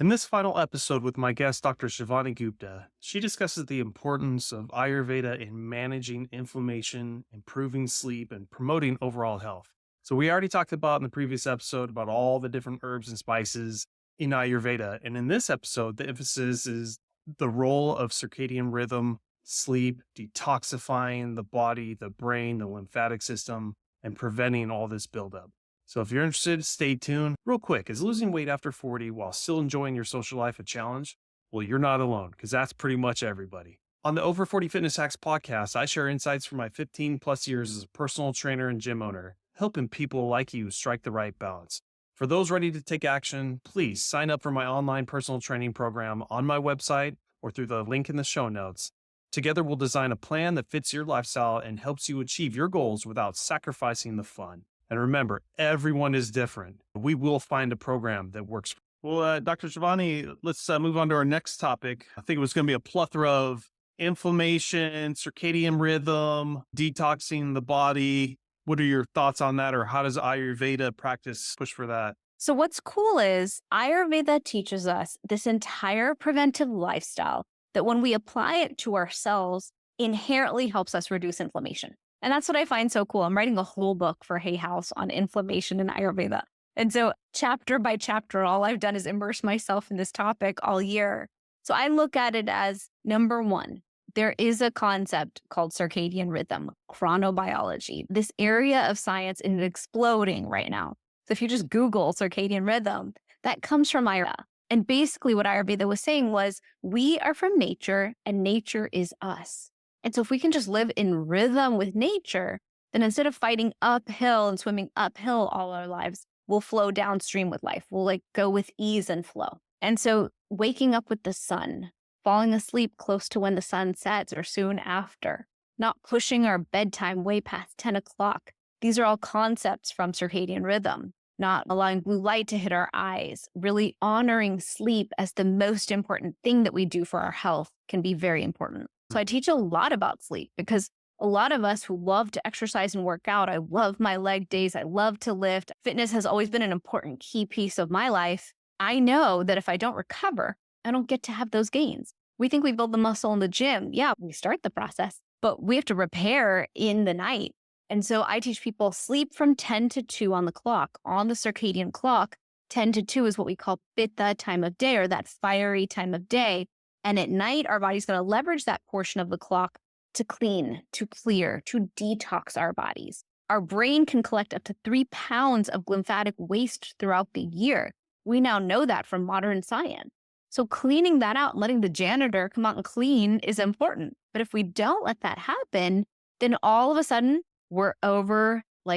In this final episode with my guest, Dr. Shivani Gupta, she discusses the importance of Ayurveda in managing inflammation, improving sleep, and promoting overall health. So, we already talked about in the previous episode about all the different herbs and spices in Ayurveda. And in this episode, the emphasis is the role of circadian rhythm, sleep, detoxifying the body, the brain, the lymphatic system, and preventing all this buildup. So if you're interested, stay tuned. Real quick, is losing weight after 40 while still enjoying your social life a challenge? Well, you're not alone, because that's pretty much everybody. On the Over 40 Fitness Hacks podcast, I share insights from my 15 plus years as a personal trainer and gym owner, helping people like you strike the right balance. For those ready to take action, please sign up for my online personal training program on my website or through the link in the show notes. Together, we'll design a plan that fits your lifestyle and helps you achieve your goals without sacrificing the fun. And remember, everyone is different. We will find a program that works. Well, Dr. Shivani, let's move on to our next topic. I think it was going to be a plethora of inflammation, circadian rhythm, detoxing the body. What are your thoughts on that, or how does Ayurveda practice push for that? So what's cool is Ayurveda teaches us this entire preventive lifestyle that when we apply it to ourselves, inherently helps us reduce inflammation. And that's what I find so cool. I'm writing a whole book for Hay House on inflammation and Ayurveda. And so chapter by chapter, all I've done is immerse myself in this topic all year. So I look at it as number one, there is a concept called circadian rhythm, chronobiology. This area of science is exploding right now. So if you just Google circadian rhythm, that comes from Ayurveda. And basically what Ayurveda was saying was, we are from nature and nature is us. And so if we can just live in rhythm with nature, then instead of fighting uphill and swimming uphill all our lives, we'll flow downstream with life. We'll go with ease and flow. And so waking up with the sun, falling asleep close to when the sun sets or soon after, not pushing our bedtime way past 10 o'clock. These are all concepts from circadian rhythm. Not allowing blue light to hit our eyes, really honoring sleep as the most important thing that we do for our health can be very important. So I teach a lot about sleep because a lot of us who love to exercise and work out, I love my leg days, I love to lift. Fitness has always been an important key piece of my life. I know that if I don't recover, I don't get to have those gains. We think we build the muscle in the gym. Yeah, we start the process, but we have to repair in the night. And so I teach people sleep from 10 to 2 on the clock, on the circadian clock. 10 to 2 is what we call pitta time of day, or that fiery time of day. And at night, our body's going to leverage that portion of the clock to clean, to clear, to detox our bodies. Our brain can collect up to 3 pounds of lymphatic waste throughout the year. We now know that from modern science. So cleaning that out, letting the janitor come out and clean is important. But if we don't let that happen, then all of a sudden, we're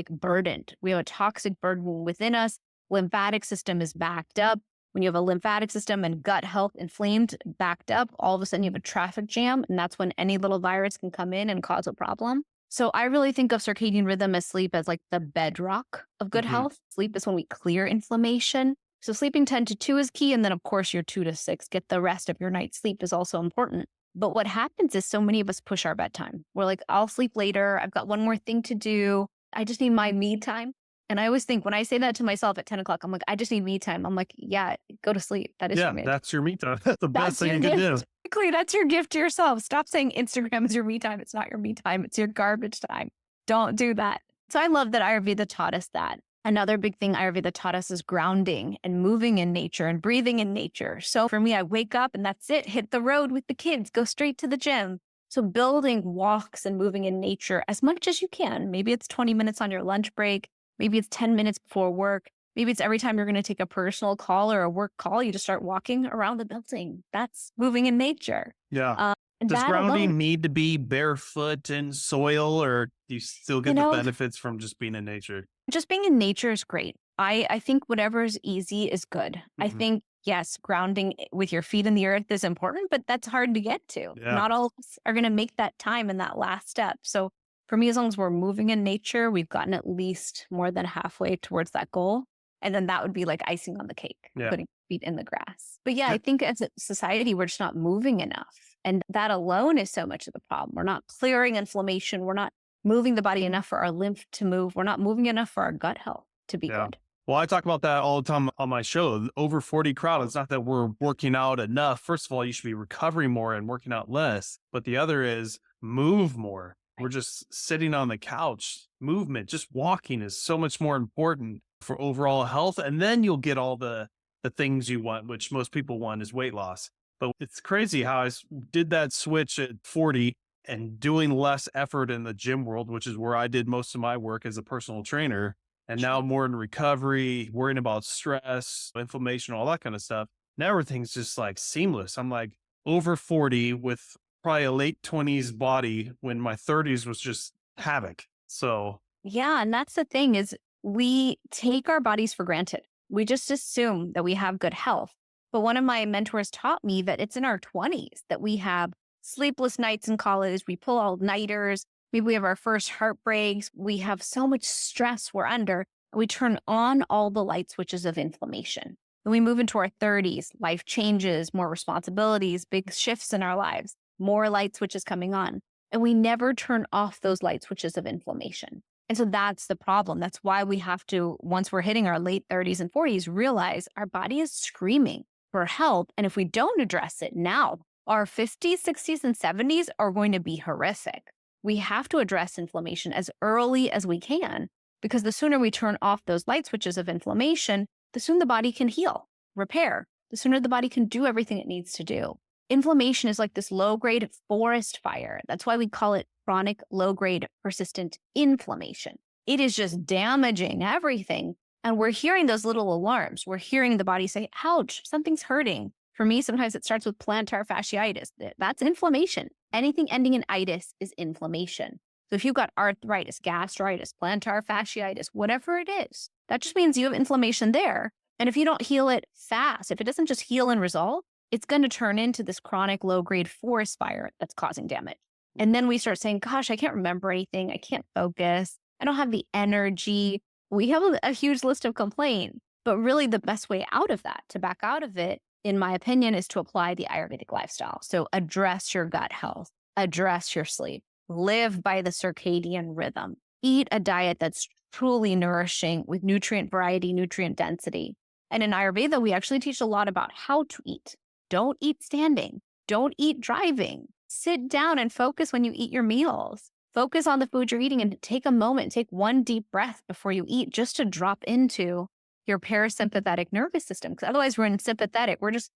burdened. We have a toxic burden within us. Lymphatic system is backed up. When you have a lymphatic system and gut health inflamed, backed up, all of a sudden you have a traffic jam, and that's when any little virus can come in and cause a problem. So I really think of circadian rhythm as sleep as the bedrock of good health. Sleep is when we clear inflammation. So sleeping 10 to 2 is key. And then of course your 2 to 6, get the rest of your night's sleep is also important. But what happens is so many of us push our bedtime. We're like, I'll sleep later. I've got one more thing to do. I just need my me time. And I always think when I say that to myself at 10 o'clock, I'm like, I just need me time. I'm like, yeah, go to sleep. That is your me time. That's your me time. That's the best thing you can do. Exactly. That's your gift to yourself. Stop saying Instagram is your me time. It's not your me time. It's your garbage time. Don't do that. So I love that Ayurveda taught us that. Another big thing Ayurveda taught us is grounding and moving in nature and breathing in nature. So for me, I wake up and that's it. Hit the road with the kids, go straight to the gym. So building walks and moving in nature as much as you can. Maybe it's 20 minutes on your lunch break. Maybe it's 10 minutes before work. Maybe it's every time you're going to take a personal call or a work call, you just start walking around the building. That's moving in nature. Yeah. Does grounding need to be barefoot in soil, or do you still get the benefits from just being in nature? Just being in nature is great. I think whatever is easy is good. I think, yes, grounding with your feet in the earth is important, but that's hard to get to. Yeah. Not all of us are going to make that time in that last step. So for me, as long as we're moving in nature, we've gotten at least more than halfway towards that goal. And then that would be like icing on the cake, putting feet in the grass. But yeah, I think as a society, we're just not moving enough. And that alone is so much of the problem. We're not clearing inflammation. We're not moving the body enough for our lymph to move. We're not moving enough for our gut health to be good. Well, I talk about that all the time on my show. The over 40 crowd. It's not that we're working out enough. First of all, you should be recovering more and working out less. But the other is move more. We're just sitting on the couch. Movement, just walking is so much more important for overall health. And then you'll get all the things you want, which most people want is weight loss. But it's crazy how did that switch at 40 and doing less effort in the gym world, which is where I did most of my work as a personal trainer, and now more in recovery, worrying about stress, inflammation, all that kind of stuff. Now everything's just like seamless. I'm like over 40 with probably a late 20s body when my 30s was just havoc. So, Yeah, and that's the thing is we take our bodies for granted. We just assume that we have good health. But one of my mentors taught me that it's in our 20s that we have sleepless nights in college, we pull all-nighters, maybe we have our first heartbreaks, we have so much stress we're under, and we turn on all the light switches of inflammation. Then we move into our 30s, life changes, more responsibilities, big shifts in our lives, more light switches coming on, and we never turn off those light switches of inflammation. And so that's the problem. That's why we have to, once we're hitting our late 30s and 40s, realize our body is screaming for help. And if we don't address it now, our 50s, 60s, and 70s are going to be horrific. We have to address inflammation as early as we can, because the sooner we turn off those light switches of inflammation, the sooner the body can heal, repair, the sooner the body can do everything it needs to do. Inflammation is like this low-grade forest fire. That's why we call it chronic low-grade persistent inflammation. It is just damaging everything. And we're hearing those little alarms. We're hearing the body say, ouch, something's hurting. For me, sometimes it starts with plantar fasciitis. That's inflammation. Anything ending in itis is inflammation. So if you've got arthritis, gastritis, plantar fasciitis, whatever it is, that just means you have inflammation there. And if you don't heal it fast, if it doesn't just heal and resolve, it's going to turn into this chronic low-grade forest fire that's causing damage. And then we start saying, gosh, I can't remember anything. I can't focus. I don't have the energy. We have a huge list of complaints, but really the best way out of that, to back out of it, in my opinion, is to apply the Ayurvedic lifestyle. So address your gut health, address your sleep, live by the circadian rhythm, eat a diet that's truly nourishing with nutrient variety, nutrient density. And in Ayurveda, we actually teach a lot about how to eat. Don't eat standing. Don't eat driving. Sit down and focus when you eat your meals. Focus on the food you're eating and take a moment, take one deep breath before you eat just to drop into your parasympathetic nervous system. Because otherwise we're in sympathetic. We're just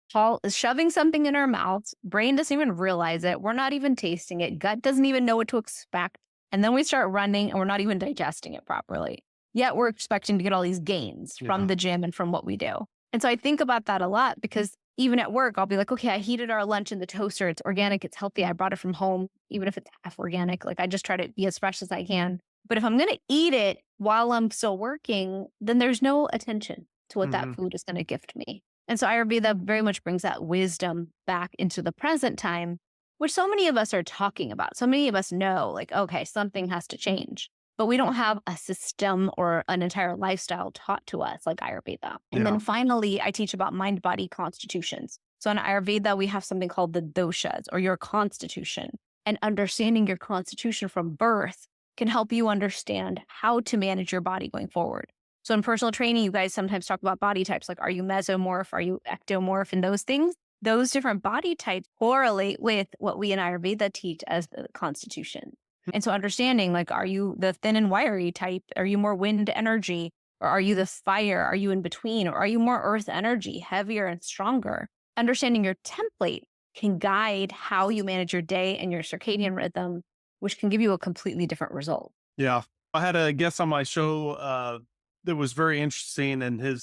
shoving something in our mouths. Brain doesn't even realize it. We're not even tasting it. Gut doesn't even know what to expect. And then we start running and we're not even digesting it properly. Yet we're expecting to get all these gains from the gym and from what we do. And so I think about that a lot because even at work, I'll be like, okay, I heated our lunch in the toaster. It's organic. It's healthy. I brought it from home, even if it's half organic. Like I just try to be as fresh as I can. But if I'm going to eat it while I'm still working, then there's no attention to what that food is going to gift me. And so Ayurveda very much brings that wisdom back into the present time, which so many of us are talking about. So many of us know, like, okay, something has to change. But we don't have a system or an entire lifestyle taught to us like Ayurveda. And then finally, I teach about mind-body constitutions. So in Ayurveda, we have something called the doshas or your constitution. And understanding your constitution from birth can help you understand how to manage your body going forward. So in personal training, you guys sometimes talk about body types, like are you mesomorph, are you ectomorph, and those things. Those different body types correlate with what we in Ayurveda teach as the constitution. And so understanding, like, are you the thin and wiry type? Are you more wind energy? Or are you the fire? Are you in between? Or are you more earth energy, heavier and stronger? Understanding your template can guide how you manage your day and your circadian rhythm, which can give you a completely different result. Yeah. I had a guest on my show that was very interesting, and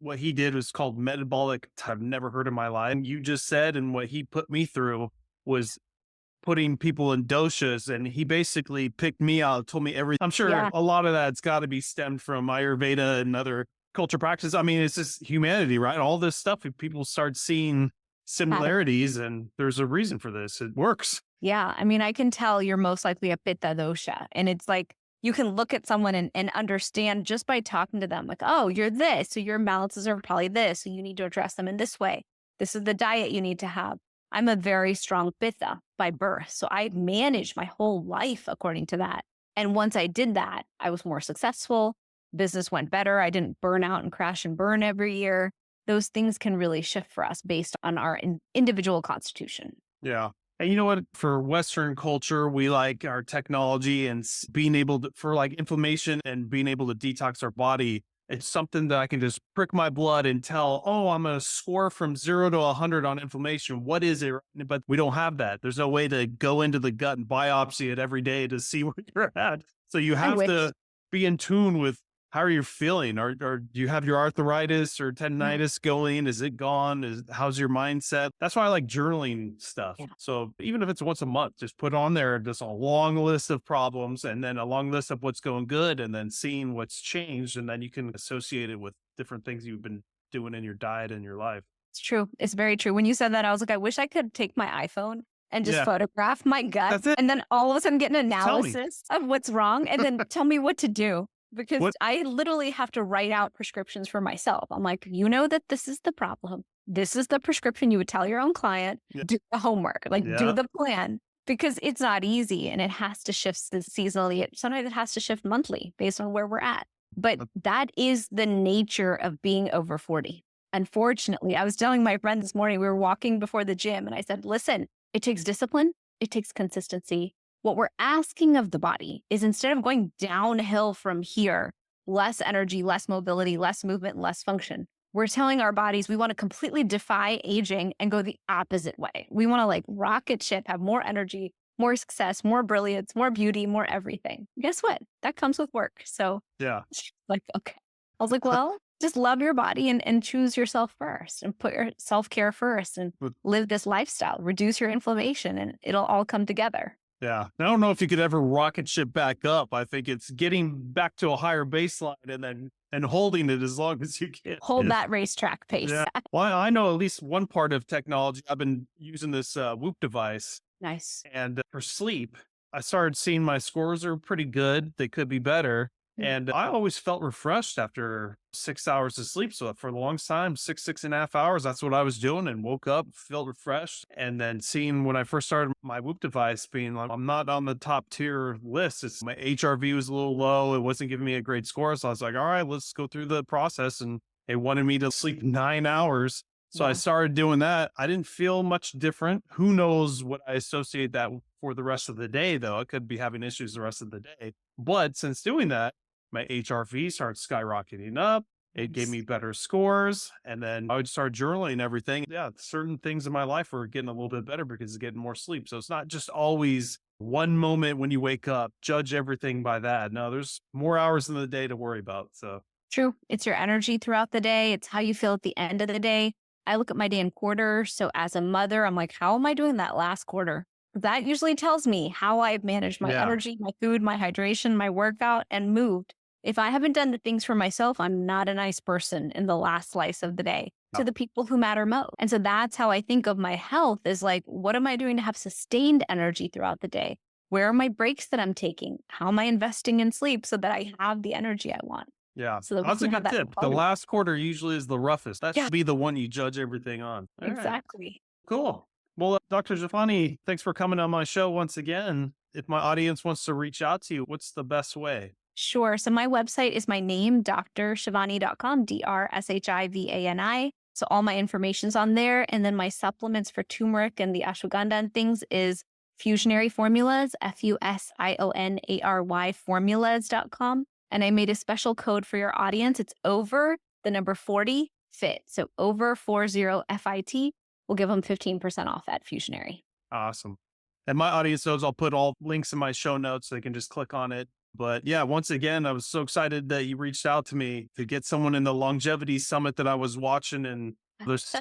what he did was called metabolic. I've never heard in my life. And you just said, and what he put me through was putting people in doshas, and he basically picked me out, told me everything. I'm sure a lot of that's got to be stemmed from Ayurveda and other culture practices. I mean, it's just humanity, right? All this stuff, if people start seeing similarities, and there's a reason for this. It works. Yeah. I mean, I can tell you're most likely a pitta dosha. And it's like, you can look at someone and understand just by talking to them, like, oh, you're this. So your imbalances are probably this. So you need to address them in this way. This is the diet you need to have. I'm a very strong pitta by birth. So I managed my whole life according to that. And once I did that, I was more successful. business went better. I didn't burn out and crash and burn every year. Those things can really shift for us based on our individual constitution. Yeah. And you know what? For Western culture, we like our technology and being able to, for like inflammation and being able to detox our body. It's something that I can just prick my blood and tell, oh, I'm going to score from 0 to 100 on inflammation. What is it? But we don't have that. There's no way to go into the gut and biopsy it every day to see where you're at. So you I have wish. to be in tune with how are you feeling? Or do you have your arthritis or Yeah. tendinitis going? Is it gone? How's your mindset? That's why I like journaling stuff. Yeah. So even if it's once a month, just put on there just a long list of problems and then a long list of what's going good and then seeing what's changed. And then you can associate it with different things you've been doing in your diet and your life. It's true. It's very true. When you said that, I was like, I wish I could take my iPhone and just Yeah, photograph my gut that's it. and then all of a sudden get an Tell me analysis of what's wrong and then tell me what to do. Because what, I literally have to write out prescriptions for myself. I'm like, you know that this is the problem. This is the prescription you would tell your own client. yeah, Do the homework, like do yeah, the plan. Because it's not easy and it has to shift seasonally. Sometimes it has to shift monthly based on where we're at. But that is the nature of being over 40. Unfortunately, I was telling my friend this morning, we were walking before the gym and I said, listen, it takes discipline, it takes consistency. What we're asking of the body is instead of going downhill from here, less energy, less mobility, less movement, less function, we're telling our bodies we want to completely defy aging and go the opposite way. We want to like rocket ship, have more energy, more success, more brilliance, more beauty, more everything. Guess what? That comes with work. So, yeah. like, okay. I was like, well, just love your body and choose yourself first and put your self-care first and But live this lifestyle, reduce your inflammation and it'll all come together. yeah. I don't know if you could ever rocket ship back up. I think it's getting back to a higher baseline and then and holding it as long as you can. Hold that racetrack pace. Yeah. Well, I know at least one part of technology. I've been using this Whoop device, Nice. and for sleep, I started seeing my scores are pretty good. They could be better. Mm. And I always felt refreshed after 6 hours of sleep. So for the longest time, 6.5 hours, that's what I was doing and woke up, felt refreshed. And then seeing when I first started my Whoop device being like, I'm not on the top tier list. It's my HRV was a little low. It wasn't giving me a great score. So I was like, all right, let's go through the process. And they wanted me to sleep 9 hours. So I Yeah. started doing that. I didn't feel much different. Who knows what I associate that for the rest of the day, though. I could be having issues the rest of the day. But since doing that, my HRV started skyrocketing up. It gave Nice. me better scores. And then I would start journaling everything. Yeah, certain things in my life were getting a little bit better because of getting more sleep. So it's not just always one moment when you wake up, judge everything by that. No, there's more hours in the day to worry about. So True. It's your energy throughout the day. It's how you feel at the end of the day. I look at my day in quarters. So as a mother, I'm like, how am I doing that last quarter? That usually tells me how I've managed my yeah, energy, my food, my hydration, my workout, and moved. If I haven't done the things for myself, I'm not a nice person in the last slice of the day no, to the people who matter most. And so that's how I think of my health is like, what am I doing to have sustained energy throughout the day? Where are my breaks that I'm taking? How am I investing in sleep so that I have the energy I want? yeah. So that we That's a can have good that tip. The quality. last quarter usually is the roughest. That Yeah, should be the one you judge everything on. All right. exactly. Cool. Well, Dr. Jafani, thanks for coming on my show once again. If my audience wants to reach out to you, what's the best way? Sure. So my website is my name, drshivani.com, DRSHIVANI. So all my information's on there. And then my supplements for turmeric and the ashwagandha and things is Fusionary Formulas, FUSIONARY formulas.com. And I made a special code for your audience. It's over the number 40 FIT. So over 40 FIT. We'll give them 15% off at Fusionary. Awesome. And my audience knows I'll put all links in my show notes so they can just click on it. But yeah, once again, I was so excited that you reached out to me to get someone in the longevity summit that I was watching. And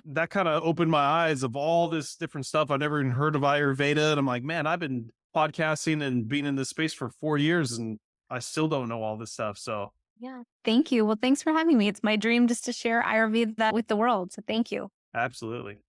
that kind of opened my eyes of all this different stuff. I've never even heard of Ayurveda. And I'm like, man, I've been podcasting and being in this space for 4 years and I still don't know all this stuff. So Yeah. Thank you. Well, thanks for having me. It's my dream just to share Ayurveda with the world. So thank you. absolutely.